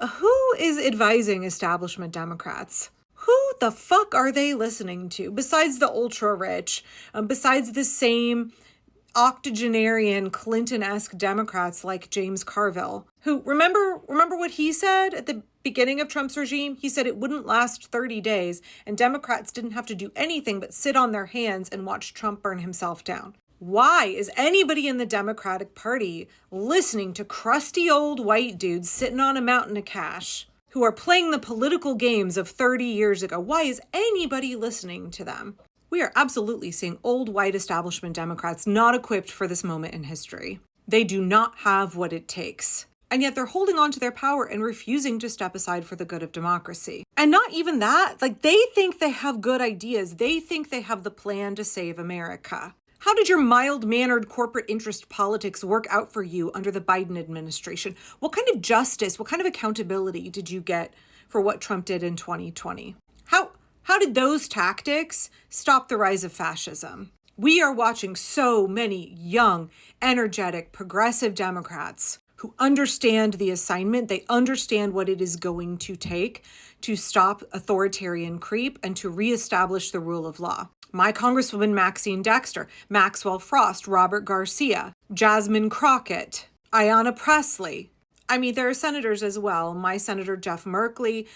Who is advising establishment Democrats? Who the fuck are they listening to besides the ultra-rich, besides the same octogenarian Clinton-esque Democrats like James Carville, who, remember what he said at the beginning of Trump's regime? He said it wouldn't last 30 days and Democrats didn't have to do anything but sit on their hands and watch Trump burn himself down. Why is anybody in the Democratic Party listening to crusty old white dudes sitting on a mountain of cash who are playing the political games of 30 years ago? Why is anybody listening to them? We are absolutely seeing old white establishment Democrats not equipped for this moment in history. They do not have what it takes. And yet they're holding on to their power and refusing to step aside for the good of democracy. And not even that, they think they have good ideas. They think they have the plan to save America. How did your mild-mannered corporate interest politics work out for you under the Biden administration? What kind of justice, what kind of accountability did you get for what Trump did in 2020? How did those tactics stop the rise of fascism? We are watching so many young, energetic, progressive Democrats who understand the assignment. They understand what it is going to take to stop authoritarian creep and to reestablish the rule of law. My Congresswoman Maxine Dexter, Maxwell Frost, Robert Garcia, Jasmine Crockett, Ayanna Pressley. I mean, there are senators as well. My Senator Jeff Merkley,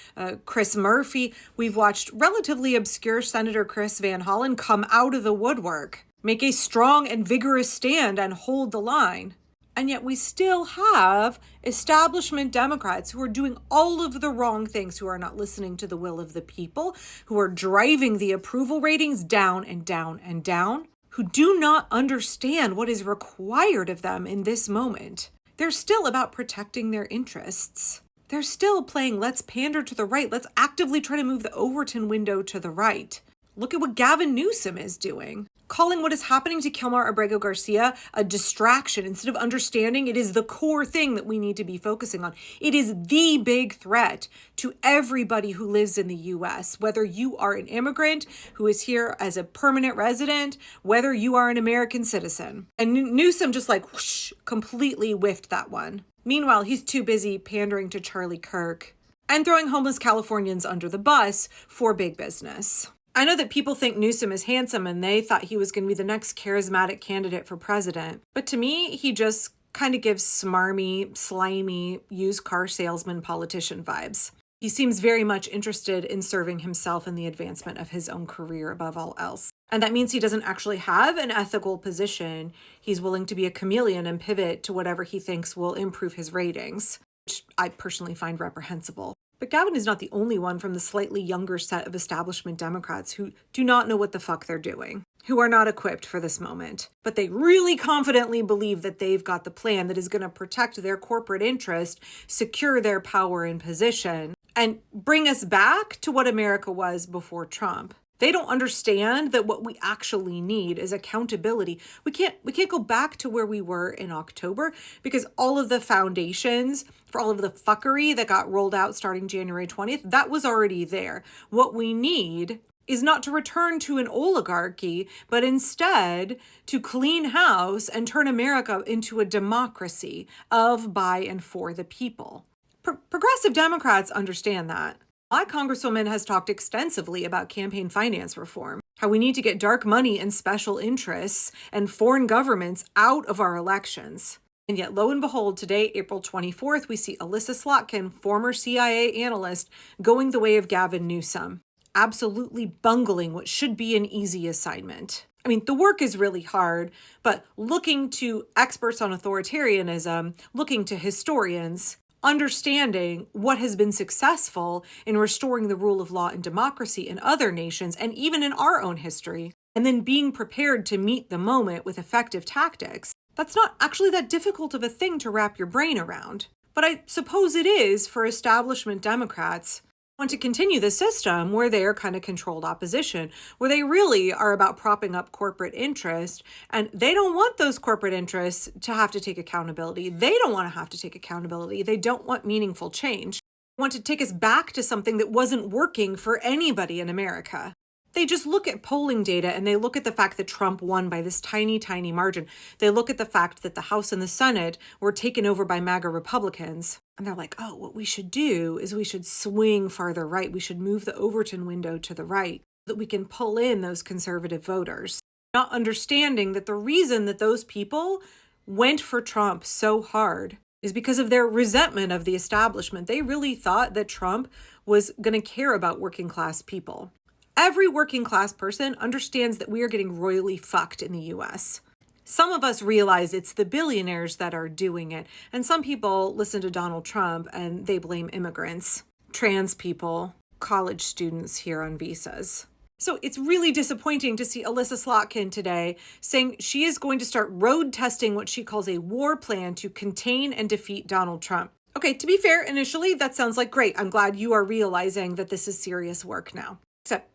Chris Murphy. We've watched relatively obscure Senator Chris Van Hollen come out of the woodwork, make a strong and vigorous stand and hold the line. And yet we still have establishment Democrats who are doing all of the wrong things, who are not listening to the will of the people, who are driving the approval ratings down and down and down, who do not understand what is required of them in this moment. They're still about protecting their interests. They're still playing let's pander to the right. Let's actively try to move the Overton window to the right. Look at what Gavin Newsome is doing. Calling what is happening to Kilmar Abrego Garcia a distraction instead of understanding it is the core thing that we need to be focusing on. It is the big threat to everybody who lives in the U.S., whether you are an immigrant who is here as a permanent resident, whether you are an American citizen. And Newsome just whoosh, completely whiffed that one. Meanwhile, he's too busy pandering to Charlie Kirk and throwing homeless Californians under the bus for big business. I know that people think Newsome is handsome and they thought he was going to be the next charismatic candidate for president. But to me, he just kind of gives smarmy, slimy, used car salesman politician vibes. He seems very much interested in serving himself and the advancement of his own career above all else. And that means he doesn't actually have an ethical position. He's willing to be a chameleon and pivot to whatever he thinks will improve his ratings, which I personally find reprehensible. But Gavin is not the only one from the slightly younger set of establishment Democrats who do not know what the fuck they're doing, who are not equipped for this moment. But they really confidently believe that they've got the plan that is going to protect their corporate interest, secure their power and position, and bring us back to what America was before Trump. They don't understand that what we actually need is accountability. We can't go back to where we were in October because all of the foundations for all of the fuckery that got rolled out starting January 20th, that was already there. What we need is not to return to an oligarchy, but instead to clean house and turn America into a democracy of, by, and for the people. Progressive Democrats understand that. My Congresswoman has talked extensively about campaign finance reform, how we need to get dark money and special interests and foreign governments out of our elections. And yet, lo and behold, today, April 24th, we see Alyssa Slotkin, former CIA analyst, going the way of Gavin Newsome, absolutely bungling what should be an easy assignment. I mean, the work is really hard, but looking to experts on authoritarianism, looking to historians, understanding what has been successful in restoring the rule of law and democracy in other nations and even in our own history, and then being prepared to meet the moment with effective tactics. That's not actually that difficult of a thing to wrap your brain around. But I suppose it is for establishment Democrats who want to continue the system where they are kind of controlled opposition, where they really are about propping up corporate interest, and they don't want those corporate interests to have to take accountability. They don't want to have to take accountability. They don't want meaningful change. They want to take us back to something that wasn't working for anybody in America. They just look at polling data and they look at the fact that Trump won by this tiny, tiny margin. They look at the fact that the House and the Senate were taken over by MAGA Republicans. And they're like, oh, what we should do is we should swing farther right. We should move the Overton window to the right so that we can pull in those conservative voters. Not understanding that the reason that those people went for Trump so hard is because of their resentment of the establishment. They really thought that Trump was going to care about working class people. Every working class person understands that we are getting royally fucked in the US. Some of us realize it's the billionaires that are doing it. And some people listen to Donald Trump and they blame immigrants, trans people, college students here on visas. So it's really disappointing to see Alyssa Slotkin today saying she is going to start road testing what she calls a war plan to contain and defeat Donald Trump. Okay, to be fair, initially that sounds like great. I'm glad you are realizing that this is serious work now. Except,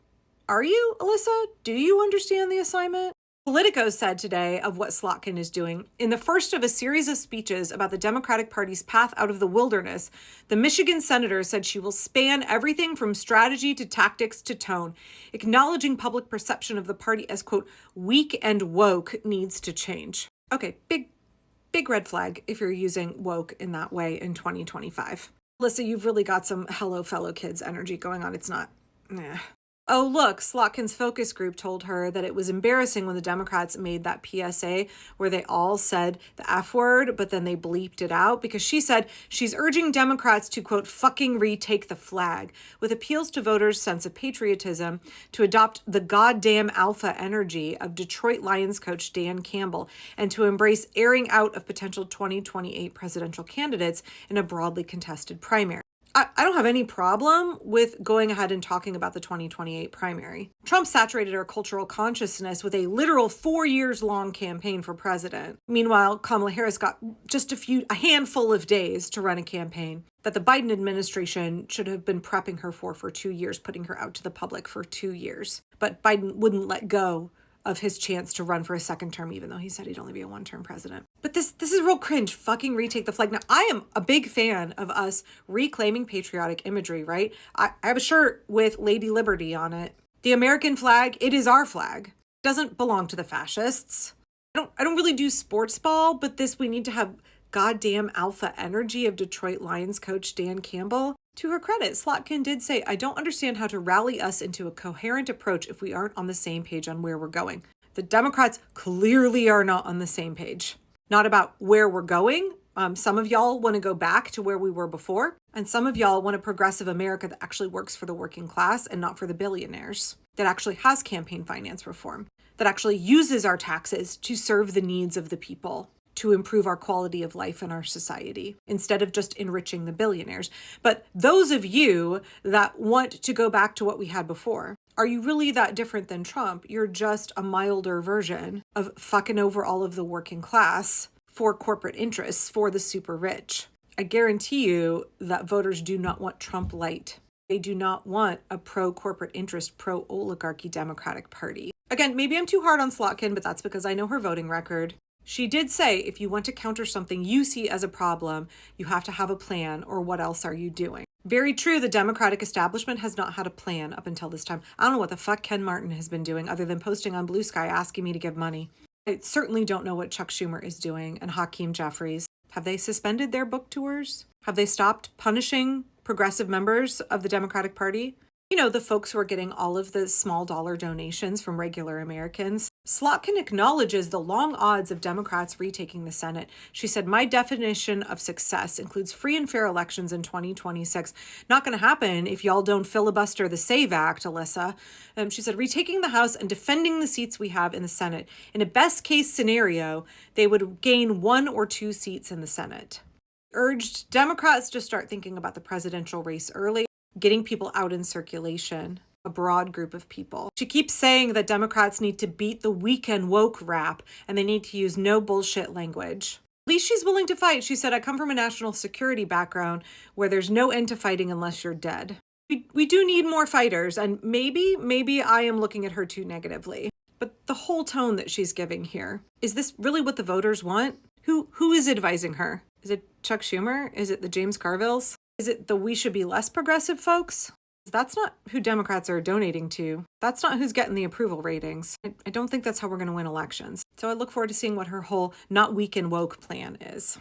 are you, Alyssa? Do you understand the assignment? Politico said today of what Slotkin is doing. In the first of a series of speeches about the Democratic Party's path out of the wilderness, the Michigan senator said she will span everything from strategy to tactics to tone, acknowledging public perception of the party as, quote, weak and woke needs to change. Okay, big red flag if you're using woke in that way in 2025. Alyssa, you've really got some hello fellow kids energy going on. It's not, Oh, look, Slotkin's focus group told her that it was embarrassing when the Democrats made that PSA where they all said the F word, but then they bleeped it out because she said she's urging Democrats to, quote, fucking retake the flag, with appeals to voters' sense of patriotism, to adopt the goddamn alpha energy of Detroit Lions coach Dan Campbell, and to embrace airing out of potential 2028 presidential candidates in a broadly contested primary. I don't have any problem with going ahead and talking about the 2028 primary. Trump saturated our cultural consciousness with a literal 4 years long campaign for president. Meanwhile, Kamala Harris got just a handful of days to run a campaign that the Biden administration should have been prepping her for 2 years, putting her out to the public for 2 years. But Biden wouldn't let go of his chance to run for a second term, even though he said he'd only be a one-term president. But this is real cringe. Fucking retake the flag. Now, I am a big fan of us reclaiming patriotic imagery, right? I have a shirt with Lady Liberty on it. The American flag, it is our flag. It doesn't belong to the fascists. I don't really do sports ball, but we need to have goddamn alpha energy of Detroit Lions coach Dan Campbell. To her credit, Slotkin did say, I don't understand how to rally us into a coherent approach if we aren't on the same page on where we're going. The Democrats clearly are not on the same page. Not about where we're going. Some of y'all want to go back to where we were before. And some of y'all want a progressive America that actually works for the working class and not for the billionaires. That actually has campaign finance reform. That actually uses our taxes to serve the needs of the people, to improve our quality of life in our society, instead of just enriching the billionaires. But those of you that want to go back to what we had before, are you really that different than Trump? You're just a milder version of fucking over all of the working class for corporate interests, for the super rich. I guarantee you that voters do not want Trump light. They do not want a pro-corporate interest, pro-oligarchy Democratic Party. Again, maybe I'm too hard on Slotkin, but that's because I know her voting record. She did say if you want to counter something you see as a problem, you have to have a plan, or what else are you doing? Very true, the Democratic establishment has not had a plan up until this time. I don't know what the fuck Ken Martin has been doing other than posting on Blue Sky asking me to give money. I certainly don't know what Chuck Schumer is doing and Hakeem Jeffries. Have they suspended their book tours? Have they stopped punishing progressive members of the Democratic Party? You know, the folks who are getting all of the small dollar donations from regular Americans. Slotkin acknowledges the long odds of Democrats retaking the Senate. She said, my definition of success includes free and fair elections in 2026. Not going to happen if y'all don't filibuster the SAVE Act, Alyssa. She said, retaking the House and defending the seats we have in the Senate. In a best case scenario, they would gain 1 or 2 seats in the Senate. Urged Democrats to start thinking about the presidential race early, getting people out in circulation, a broad group of people. She keeps saying that Democrats need to beat the weak and woke rap, and they need to use no bullshit language. At least she's willing to fight. She said, I come from a national security background where there's no end to fighting unless you're dead. We do need more fighters, and maybe I am looking at her too negatively. But the whole tone that she's giving here, is this really what the voters want? Who is advising her? Is it Chuck Schumer? Is it the James Carvilles? Is it the we should be less progressive folks? That's not who Democrats are donating to. That's not who's getting the approval ratings. I don't think that's how we're going to win elections. So I look forward to seeing what her whole not weak and woke plan is.